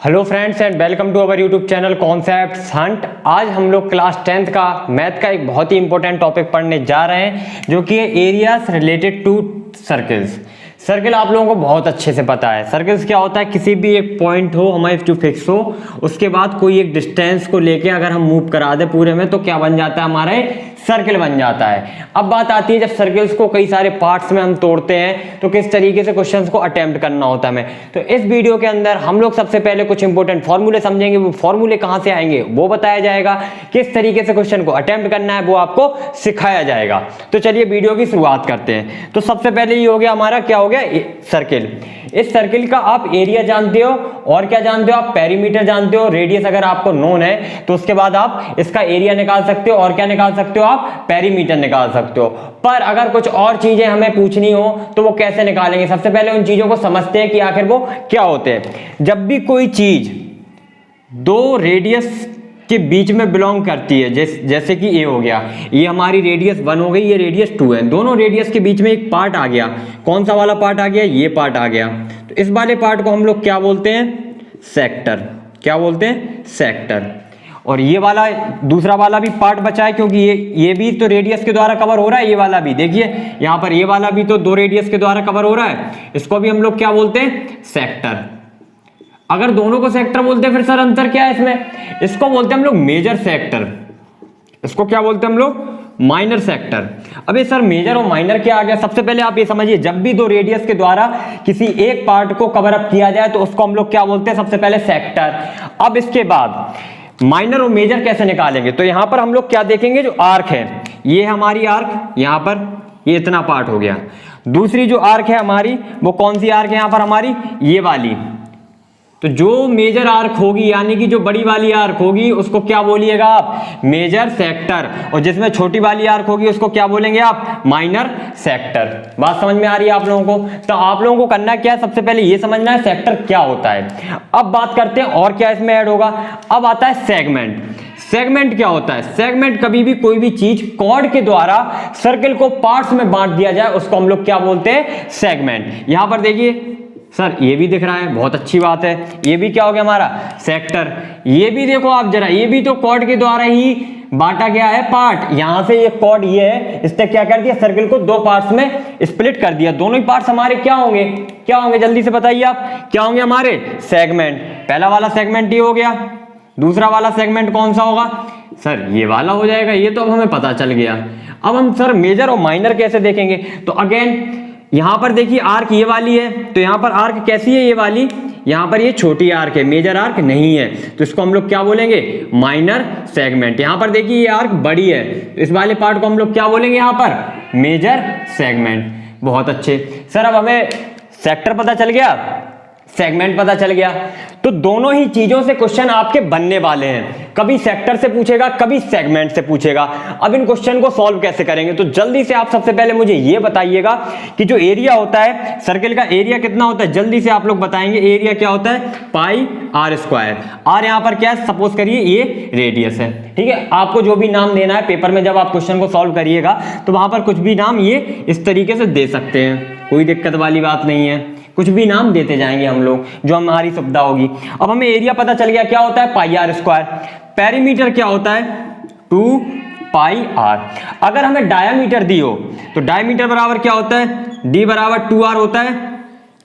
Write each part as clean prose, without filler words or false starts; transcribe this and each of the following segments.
Hello friends and welcome to our YouTube channel concepts hunt. आज हम लोग class 10th का मैथ का एक बहुत ही इंपॉर्टेंट टॉपिक पढ़ने जा रहे हैं जो कि है areas related to circles. Circle आप लोगों को बहुत अच्छे से पता है। सर्कल्स क्या होता है, किसी भी एक पॉइंट हो हमारे जो फिक्स हो, उसके बाद कोई एक डिस्टेंस को लेके अगर हम मूव करा दे पूरे में तो क्या बन जाता है, हमारे सर्कल बन जाता है। अब बात आती है जब सर्कल्स को कई सारे पार्ट्स में हम तोड़ते हैं तो किस तरीके से क्वेश्चंस को अटेम्प्ट करना होता है हमें। तो इस वीडियो के अंदर हम लोग सबसे पहले कुछ इंपॉर्टेंट फॉर्मूले समझेंगे, वो फॉर्मूले कहां से आएंगे वो बताया जाएगा, किस तरीके से क्वेश्चन को अटेम्प्ट करना है वो आपको सिखाया जाएगा। तो चलिए वीडियो की शुरुआत करते हैं। तो सबसे पहले ये हो गया हमारा, क्या हो गया, सर्किल। इस सर्किल का आप एरिया जानते हो और क्या जानते हो, आप पेरीमीटर जानते हो, रेडियस अगर आपको नोन है तो उसके बाद आप इसका एरिया निकाल सकते हो और क्या निकाल सकते हो, आप पेरीमीटर निकाल सकते हो। पर अगर कुछ और चीजें हमें पूछनी हो तो वो कैसे निकालेंगे, सबसे पहले उन चीजों को समझते हैं कि आखिर वो क्या होते हैं। जब भी कोई चीज दो रेडियस के बीच में बिलोंग करती है, जैसे कि ये हो गया, ये हमारी रेडियस 1 हो गई, ये रेडियस 2 है, दोनों रेडियस के बीच में एक पार्ट आ गया। कौन सा वाला पार्ट आ गया, ये पार्ट आ गया। तो इस वाले पार्ट को हम लोग क्या बोलते हैं, सेक्टर। क्या बोलते हैं, सेक्टर। और ये वाला दूसरा वाला भी पार्ट बचा है क्योंकि ये भी तो रेडियस के द्वारा कवर हो रहा है, ये वाला भी देखिए यहां पर, ये वाला भी तो 2 रेडियस के द्वारा कवर हो रहा है, इसको भी हम लोग क्या बोलते हैं, सेक्टर। अगर दोनों को सेक्टर बोलते हैं फिर सर अंतर क्या है इसमें, इसको बोलते हैं हम लोग मेजर सेक्टर, इसको क्या बोलते हैं हम लोग, माइनर सेक्टर। अबे सर मेजर और माइनर क्या आ गया, सबसे पहले आप ये समझिए, जब भी 2 रेडियस के द्वारा किसी एक पार्ट को कवर अप किया जाए तो उसको हम लोग क्या बोलते हैं, सबसे पहले सेक्टर। अब इसके बाद माइनर और मेजर कैसे निकालेंगे, तो यहां पर हम लोग क्या देखेंगे, जो आर्क है, ये हमारी आर्क, यहां पर ये इतना पार्ट हो गया। दूसरी जो आर्क है हमारी वो कौन सी आर्क है, यहां पर हमारी ये वाली। तो जो मेजर आर्क होगी यानी कि जो बड़ी वाली आर्क होगी उसको क्या बोलिएगा आप, मेजर सेक्टर, और जिसमें छोटी वाली आर्क होगी उसको क्या बोलेंगे आप, माइनर सेक्टर। बात समझ में आ रही है आप लोगों को। तो आप लोगों को करना क्या है, सबसे पहले ये समझना है सेक्टर क्या होता है। अब बात करते हैं और क्या इसमें ऐड होगा। अब आता है सेगमेंट। सेगमेंट क्या होता है, सेगमेंट कभी भी कोई भी चीज कॉर्ड के द्वारा सर्कल को पार्ट्स में बांट दिया जाए उसको हम लोग क्या बोलते हैं, सेगमेंट। यहां पर देखिए सर ये भी दिख रहा है, बहुत अच्छी बात है, ये भी क्या हो गया हमारा, सेक्टर। ये भी देखो आप जरा, ये भी तो कॉर्ड के द्वारा ही बांटा गया है पार्ट। यहां से ये कॉर्ड ये है, इसने क्या कर दिया, सर्कल को 2 पार्ट्स में स्प्लिट कर दिया। दोनों ही पार्ट्स हमारे क्या होंगे, क्या होंगे, जल्दी से बताइए आप, क्या होंगे हमारे, सेगमेंट। पहला वाला सेगमेंट ये हो गया, दूसरा वाला सेगमेंट कौन सा होगा, सर ये वाला हो जाएगा। ये तो अब हमें पता चल गया। अब हम सर मेजर और माइनर कैसे देखेंगे, तो अगेन यहां पर देखिए आर्क ये वाली है, तो यहां पर आर्क कैसी है, ये वाली, यहां पर ये छोटी आर्क है, मेजर आर्क नहीं है, तो इसको हम लोग क्या बोलेंगे, माइनर सेगमेंट। यहां पर देखिए ये आर्क बड़ी है, तो इस वाले पार्ट को हम लोग क्या बोलेंगे यहां पर, मेजर सेगमेंट। बहुत अच्छे सर, अब हमें सेक्टर पता चल गया, सेगमेंट पता चल गया, तो दोनों ही चीजों से क्वेश्चन आपके बनने वाले हैं। कभी सेक्टर से पूछेगा, कभी सेगमेंट से पूछेगा। अब इन क्वेश्चन को सॉल्व कैसे करेंगे, तो जल्दी से आप सबसे पहले मुझे ये बताइएगा कि जो एरिया होता है सर्कल का, एरिया कितना होता है, जल्दी से आप लोग बताएंगे। एरिया क्या होता है, पाई आर स्क्वायर। आर यहां पर क्या है, सपोज करिए ये रेडियस है, ठीक है। आपको जो भी नाम देना है पेपर में जब आप क्वेश्चन को सॉल्व करिएगा तो वहां पर कुछ भी नाम ये इस तरीके से दे सकते हैं, कोई दिक्कत वाली बात नहीं है, कुछ भी नाम देते जाएंगे हम लोग जो हमारी सुविधा होगी। अब हमें एरिया पता चल गया, क्या होता है, पाई आर स्क्वायर। पेरीमीटर क्या होता है, 2 पाई आर। अगर हमें डायामीटर दी हो तो डायामीटर बराबर क्या होता है, डी बराबर 2r होता है,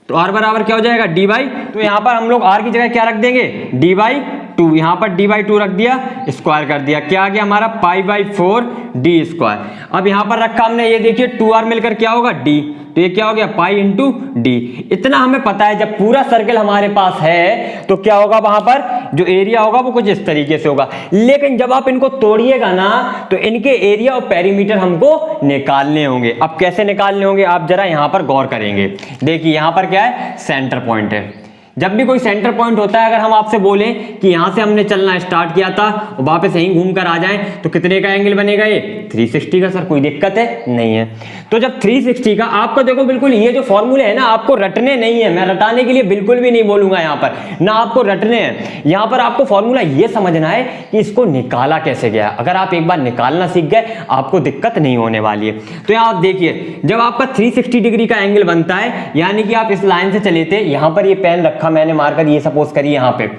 तो r बराबर क्या हो जाएगा, डी बाई। तो यहां पर हम लोग r की जगह क्या रख देंगे, डी बाई 2। यहां पर डी बाई 2 रख दिया, स्क्वायर कर दिया, क्या आ गया हमारा, पाई बाई 4 डी स्क्वायर। अब यहां पर रखा हमने, ये देखिए 2r मिलकर क्या होगा, डी, तो ये क्या हो गया, पाई इंटू डी। इतना हमें पता है, जब पूरा सर्कल हमारे पास है तो क्या होगा, वहां पर जो एरिया होगा वो कुछ इस तरीके से होगा। लेकिन जब आप इनको तोड़िएगा ना तो इनके एरिया और पेरीमीटर हमको निकालने होंगे। अब कैसे निकालने होंगे, आप जरा यहां पर गौर करेंगे। देखिए यहां पर क्या है, सेंटर पॉइंट है। जब भी कोई सेंटर पॉइंट होता है, अगर हम आपसे बोलें कि यहां से हमने चलना स्टार्ट किया था और वापस यहीं घूम कर आ जाएं तो कितने का एंगल बनेगा, ये 360 का। सर कोई दिक्कत है, नहीं है। तो जब 360 का, आपको देखो बिल्कुल ये जो फॉर्मूले है ना आपको रटने नहीं है, मैं रटाने के लिए बिल्कुल भी नहीं बोलूंगा यहाँ पर, ना आपको रटने हैं। यहाँ पर आपको फॉर्मूला ये समझना है कि इसको निकाला कैसे गया। अगर आप एक बार निकालना सीख गए आपको दिक्कत नहीं होने वाली है। तो यहाँ आप देखिए, जब आपका 360 डिग्री का एंगल बनता है, यानी कि आप इस लाइन से चले थे, यहाँ पर ये पेन रखा रखा मैंने मार्कर, ये सपोज करिए यहाँ पे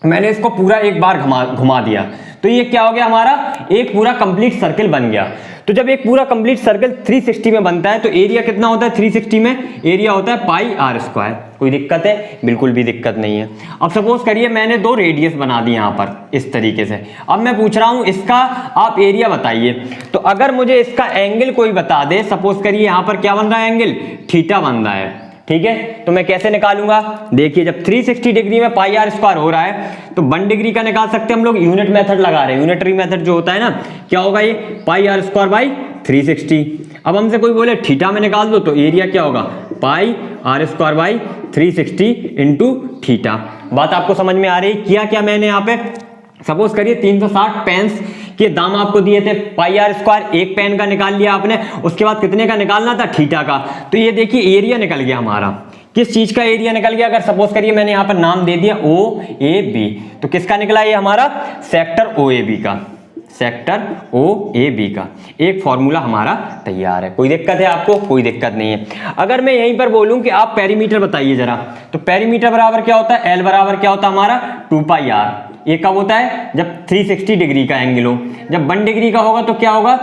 मैंने इसको पूरा एक बार घुमा दिया, तो ये क्या हो गया हमारा, एक पूरा कंप्लीट सर्किल बन गया। तो जब एक पूरा कंप्लीट सर्किल 360 में बनता है तो एरिया कितना होता है 360 में, एरिया होता है पाई आर स्क्वायर। कोई दिक्कत है? बिल्कुल भी दिक्कत नहीं है। अब सपोज करिए मैंने 2 रेडियस बना दी यहाँ पर इस तरीके से, अब मैं पूछ रहा हूँ इसका आप एरिया बताइए। तो अगर मुझे इसका एंगल कोई बता दे, सपोज करिए यहाँ पर क्या बन रहा है, एंगल थीटा बन रहा है, ठीक है, तो मैं कैसे निकालूंगा, देखिए जब 360 डिग्री में पाई आर स्क्वायर हो रहा है तो 1 डिग्री का निकाल सकते हैं हम लोग, यूनिट मेथड लगा रहे हैं, यूनिटरी मेथड जो होता है ना, क्या होगा ये पाई आर स्क्वायर बाई 360। अब हमसे कोई बोले थीटा में निकाल दो तो एरिया क्या होगा, pi are square by 360 into theta. बात आपको समझ में आ रही है? किया क्या मैंने यहाँ पे, सपोज करिए 360 पेन्स के दाम आपको दिए थे, पाई आर स्क्वायर एक पेन का निकाल लिया आपने, उसके बाद कितने का निकालना था, थीटा का। तो ये देखिए एरिया निकल गया हमारा, किस चीज का एरिया निकल गया, अगर सपोज करिए मैंने यहाँ पर नाम दे दिया ओ ए बी, तो किसका निकला ये हमारा, सेक्टर ओ ए बी का, सेक्टर ओ ए बी का एक फॉर्मूला हमारा तैयार है। कोई दिक्कत है आपको? कोई दिक्कत नहीं है। अगर मैं यहीं पर बोलूं कि आप पेरीमीटर बताइए जरा, तो पेरीमीटर बराबर क्या होता है, एल बराबर क्या होता है हमारा 2 पाई आर। ये कब होता है, जब 360 डिग्री का एंगल हो, जब 1 डिग्री का होगा तो क्या होगा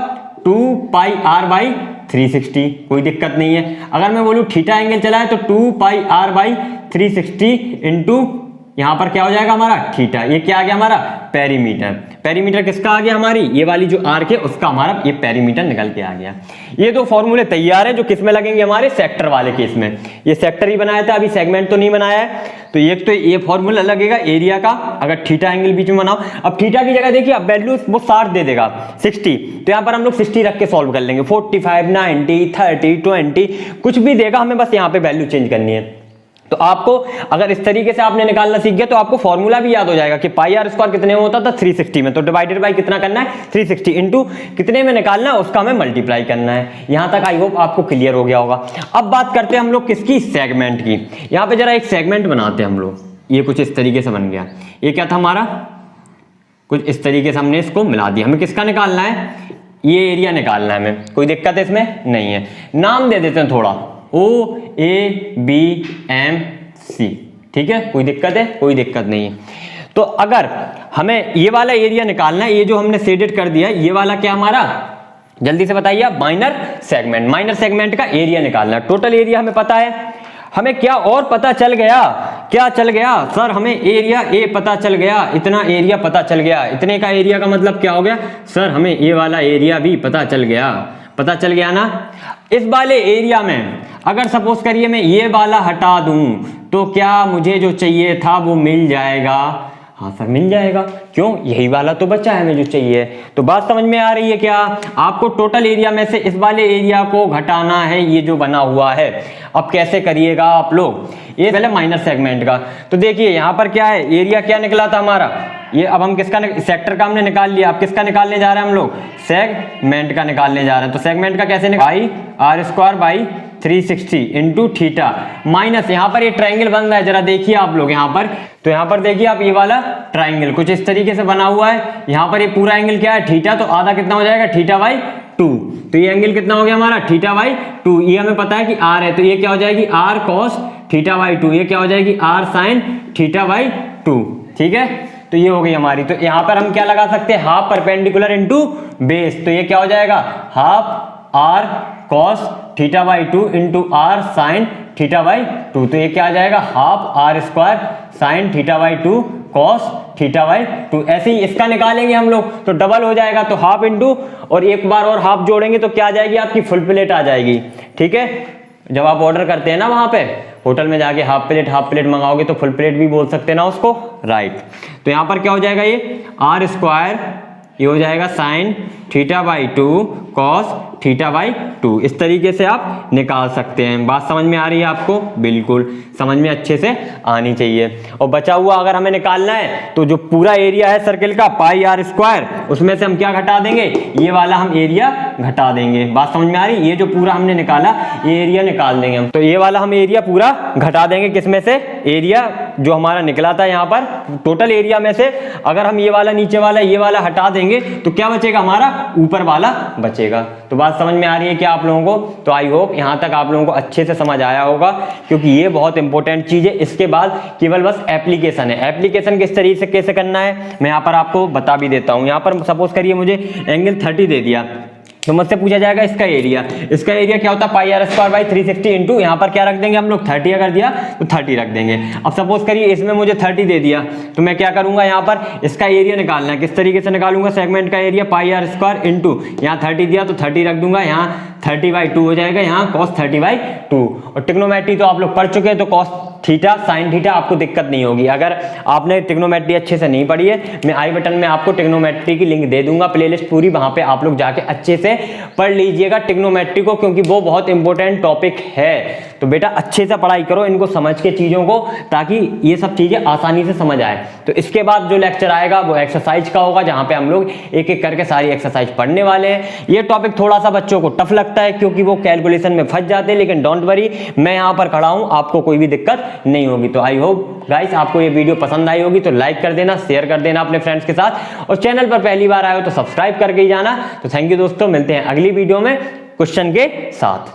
2 पाई आर बाई 360। कोई दिक्कत नहीं है। अगर मैं बोलूं थीटा एंगल चला है तो 2 पाई आर बाई 360 इंटू यहां पर क्या हो जाएगा हमारा थीटा। ये क्या आ गया हमारा पेरीमीटर। पेरीमीटर किसका आ गया, हमारी ये वाली जो आर्क है उसका हमारा ये पेरीमीटर निकल के आ गया। ये 2 फॉर्मूले तैयार है जो किस में लगेंगे, हमारे सेक्टर वाले केस में। ये सेक्टर ही बनाया था, अभी सेगमेंट तो नहीं बनाया है। तो एक तो ये फॉर्मूला लगेगा एरिया का, अगर थीटा एंगल बीच में बनाओ। अब थीटा की जगह देखिए अब वैल्यू वो 60 दे देगा 60, तो यहाँ पर हम लोग 60 रख के सॉल्व कर लेंगे। 45 90 30 20 कुछ भी देगा, हमें बस यहाँ पे वैल्यू चेंज करनी है। तो आपको अगर इस तरीके से आपने निकालना सीख गया तो आपको फॉर्मूला भी याद हो जाएगा कि पाई आर स्क्वायर कितने में होता था 360 में, तो डिवाइडेड बाय कितना करना है 360 इंटू कितने में निकालना है उसका हमें मल्टीप्लाई करना है। यहां तक आई होप आपको क्लियर हो गया होगा। अब बात करते हैं हम लोग किसकी, सेगमेंट की। यहां पे जरा एक सेगमेंट बनाते हैं हम लोग। ये कुछ इस तरीके से बन गया। ये क्या था हमारा, कुछ इस तरीके से हमने इसको मिला दिया। हमें किसका निकालना है, ये एरिया निकालना है हमें। कोई दिक्कत है इसमें? नहीं है। नाम दे देते हैं थोड़ा, ओ ए बी एम सी, ठीक है। कोई दिक्कत है? कोई दिक्कत नहीं है। तो अगर हमें ये वाला एरिया निकालना है, ये जो हमने शेडेड कर दिया ये वाला क्या हमारा, जल्दी से बताइए आप, माइनर सेगमेंट। माइनर सेगमेंट का एरिया निकालना है। टोटल एरिया हमें पता है, हमें क्या और पता चल गया, क्या चल गया सर, हमें एरिया ए पता चल गया, इतना एरिया पता चल गया। इतने का एरिया का मतलब क्या हो गया सर, हमें ये वाला एरिया भी पता चल गया। पता चल गया ना। इस वाले एरिया में अगर सपोज करिए मैं ये वाला हटा दूं तो क्या मुझे जो चाहिए था वो मिल जाएगा? हाँ सर मिल जाएगा। क्यों, यही वाला तो बचा है हमें जो चाहिए। तो बात समझ में आ रही है क्या? आपको टोटल एरिया में से इस वाले एरिया को घटाना है, ये जो बना हुआ है। अब कैसे करिएगा आप लोग, ये पहले माइनर सेगमेंट का। तो देखिए यहाँ पर क्या है, एरिया क्या निकला था हमारा, ये अब हम किसका सेक्टर का हमने निकाल लिया। अब किसका निकालने जा रहे हैं हम लोग, सेगमेंट का निकालने जा रहे हैं। तो सेगमेंट का कैसे निकाल, pi are square by 360 into theta minus यहाँ पर ये ट्राइंगल बन रहा है, जरा देखिए आप लोग यहाँ पर। तो यहाँ पर देखिए आप, ये वाला ट्राइंगल कुछ इस तरीके से बना हुआ है। यहाँ पर ये पूरा एंगल क्या है थीटा, तो आधा कितना हो जाएगा थीटा बाई 2। तो ये एंगल कितना हो गया हमारा थीटा बाई 2। ये हमें पता है कि आर है, तो ये क्या हो जाएगी आर कॉस थीटा बाई 2। ये क्या हो जाएगी आर साइन थीटा बाई 2। ठीक है, तो ये हो गई हमारी। तो यहाँ पर हम क्या लगा सकते हैं, हाफ परपेंडिकुलर इंटू बेस। तो ये क्या हो जाएगा half R cos theta by 2 into R sine theta by 2। तो ये क्या आ जाएगा half R square sine theta by 2 cos theta by 2। ऐसे ही इसका निकालेंगे हम लोग तो डबल हो जाएगा, तो हाफ इंटू और एक बार और हाफ जोड़ेंगे तो क्या आ जाएगी आपकी फुल प्लेट आ जाएगी। ठीक है, जब आप ऑर्डर करते हैं ना वहां पे होटल में जाके हाफ प्लेट मंगाओगे तो फुल प्लेट भी बोल सकते हैं ना उसको, राइट। तो यहाँ पर क्या हो जाएगा, ये आर स्क्वायर ये हो जाएगा sign theta by 2 cos theta by 2। इस तरीके से आप निकाल सकते हैं। बात समझ में आ रही है आपको? बिल्कुल समझ में अच्छे से आनी चाहिए। और बचा हुआ अगर हमें निकालना है तो जो पूरा एरिया है सर्किल का पाई आर स्क्वायर, उसमें से हम क्या घटा देंगे, ये वाला हम एरिया घटा देंगे। बात समझ में आ रही है? ये जो पूरा हमने निकाला ये एरिया निकाल देंगे हम, तो ये वाला हम एरिया पूरा घटा देंगे। किसमें से, एरिया जो हमारा निकला था यहाँ पर टोटल एरिया में से अगर हम ये वाला नीचे वाला ये वाला हटा देंगे तो क्या बचेगा हमारा, ऊपर वाला बचेगा। तो तो बात समझ में आ रही है क्या आप लोगों को? तो आई होप यहाँ तक आप लोगों को अच्छे से समझ आया होगा, क्योंकि ये बहुत इंपॉर्टेंट चीज है। इसके बाद केवल बस एप्लीकेशन है। एप्लीकेशन किस तरीके से कैसे करना है मैं यहाँ पर आपको बता भी देता हूँ। यहाँ पर सपोज करिए मुझे एंगल 30 दे दिया, तो मुझसे पूछा जाएगा इसका एरिया। इसका एरिया क्या होता है? पाई आर स्क्वायर बाई 360 इंटू यहाँ पर क्या रख देंगे हम लोग 30 अगर दिया तो 30 रख देंगे। अब सपोज करिए इसमें मुझे 30 दे दिया, तो मैं क्या करूंगा यहाँ पर इसका एरिया निकालना है। किस तरीके से निकालूंगा? सेगमेंट का area pi are square into यहाँ 30 दिया तो 30 रख दूंगा, यहाँ 30/2 हो जाएगा, यहाँ cos 30/2। और ट्रिग्नोमेट्री तो आप लोग पढ़ चुके हैं, तो cos थीटा साइन थीटा आपको दिक्कत नहीं होगी। अगर आपने ट्रिग्नोमेट्री अच्छे से नहीं पढ़ी है, मैं आई बटन में आपको ट्रिग्नोमेट्री की लिंक दे दूंगा, प्लेलिस्ट पूरी, वहां पे आप लोग जाके अच्छे से पढ़ लीजिएगा ट्रिग्नोमेट्री को, क्योंकि वो बहुत इंपॉर्टेंट टॉपिक है। तो बेटा अच्छे से पढ़ाई करो इनको समझ के चीजों को, ताकि ये सब चीजें आसानी से समझ आए। तो इसके बाद जो लेक्चर आएगा वो एक्सरसाइज का होगा, जहां पे हम लोग एक एक करके सारी एक्सरसाइज पढ़ने वाले हैं। ये टॉपिक थोड़ा सा बच्चों को टफ लगता है, क्योंकि वो कैलकुलेशन में फंस जाते हैं, लेकिन डोंट वरी, मैं यहाँ पर खड़ा हूँ, आपको कोई भी दिक्कत नहीं होगी। तो आई होप गाइस आपको ये वीडियो पसंद आई होगी, तो लाइक कर देना, शेयर कर देना अपने फ्रेंड्स के साथ, और चैनल पर पहली बार आए हो तो सब्सक्राइब करके ही जाना। तो थैंक यू दोस्तों, मिलते हैं अगली वीडियो में क्वेश्चन के साथ।